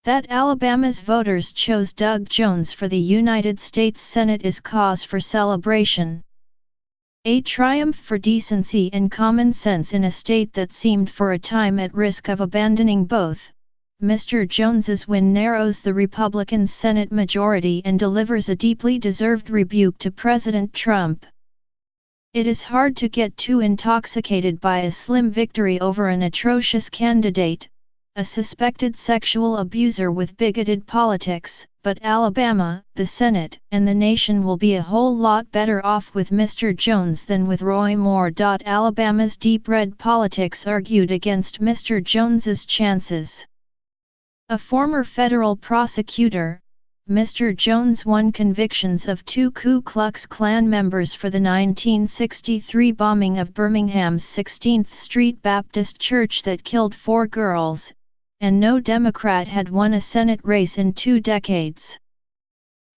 That Alabama's voters chose Doug Jones for the United States Senate is cause for celebration. A triumph for decency and common sense in a state that seemed for a time at risk of abandoning both. Mr. Jones's win narrows the Republican Senate majority and delivers a deeply deserved rebuke to President Trump. It is hard to get too intoxicated by a slim victory over an atrocious candidate, a suspected sexual abuser with bigoted politics, but Alabama, the Senate, and the nation will be a whole lot better off with Mr. Jones than with Roy Moore. Alabama's deep red politics argued against Mr. Jones's chances. A former federal prosecutor, Mr. Jones won convictions of 2 Ku Klux Klan members for the 1963 bombing of Birmingham's 16th Street Baptist Church that killed 4 girls, and no Democrat had won a Senate race in 2 decades.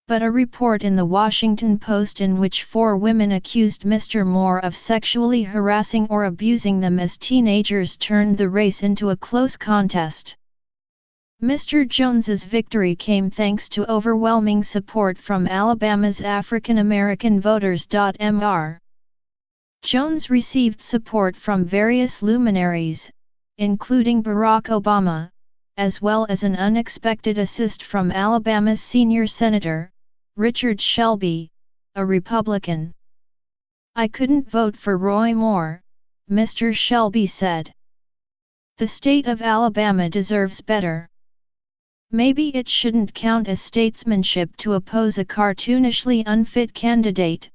But a report in the Washington Post in which 4 women accused Mr. Moore of sexually harassing or abusing them as teenagers turned the race into a close contest. Mr. Jones's victory came thanks to overwhelming support from Alabama's African American voters. Mr. Jones received support from various luminaries, including Barack Obama, as well as an unexpected assist from Alabama's senior senator, Richard Shelby, a Republican. "I couldn't vote for Roy Moore," Mr. Shelby said. "The state of Alabama deserves better. Maybe it shouldn't count as statesmanship to oppose a cartoonishly unfit candidate,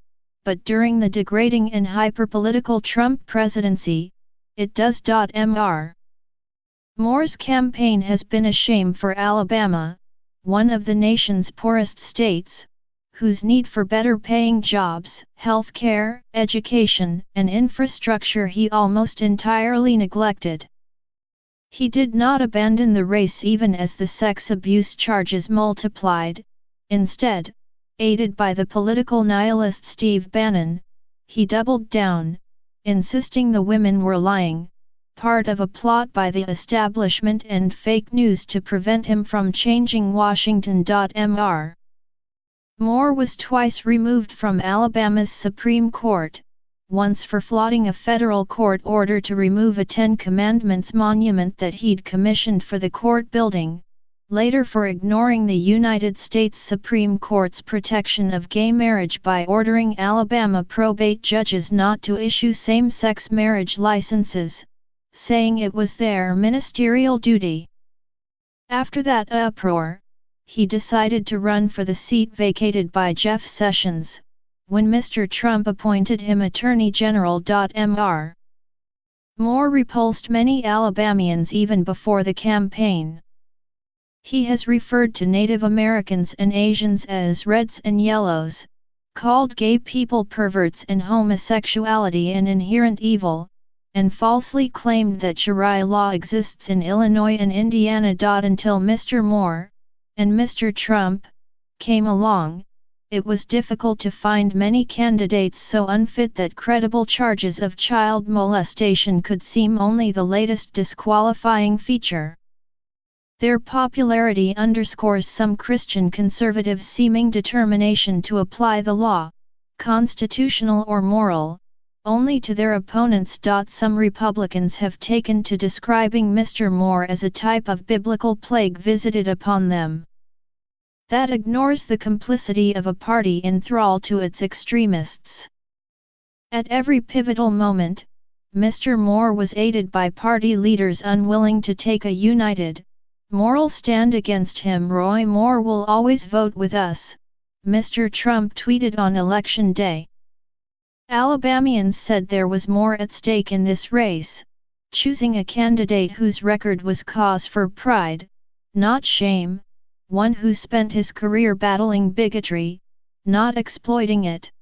but during the degrading and hyper-political Trump presidency, it does. Mr. Moore's campaign has been a shame for Alabama, one of the nation's poorest states, whose need for better-paying jobs, health care, education, and infrastructure he almost entirely neglected. He did not abandon the race even as the sex abuse charges multiplied. Instead, aided by the political nihilist Steve Bannon, he doubled down, insisting the women were lying, part of a plot by the establishment and fake news to prevent him from changing Washington. Mr. Moore was twice removed from Alabama's Supreme Court, once for flouting a federal court order to remove a Ten Commandments monument that he'd commissioned for the court building, later for ignoring the United States Supreme Court's protection of gay marriage by ordering Alabama probate judges not to issue same-sex marriage licenses, saying it was their ministerial duty. After that uproar, he decided to run for the seat vacated by Jeff Sessions, when Mr. Trump appointed him Attorney General. Mr. Moore repulsed many Alabamians even before the campaign. He has referred to Native Americans and Asians as reds and yellows, called gay people perverts and homosexuality an inherent evil, and falsely claimed that Sharia law exists in Illinois and Indiana. Until Mr. Moore, and Mr. Trump, came along, it was difficult to find many candidates so unfit that credible charges of child molestation could seem only the latest disqualifying feature. Their popularity underscores some Christian conservatives' seeming determination to apply the law, constitutional or moral, only to their opponents. Some Republicans have taken to describing Mr. Moore as a type of biblical plague visited upon them. That ignores the complicity of a party in thrall to its extremists. At every pivotal moment, Mr. Moore was aided by party leaders unwilling to take a united, moral stand against him. "Roy Moore will always vote with us," Mr. Trump tweeted on Election Day. Alabamians said there was more at stake in this race, choosing a candidate whose record was cause for pride, not shame, one who spent his career battling bigotry, not exploiting it.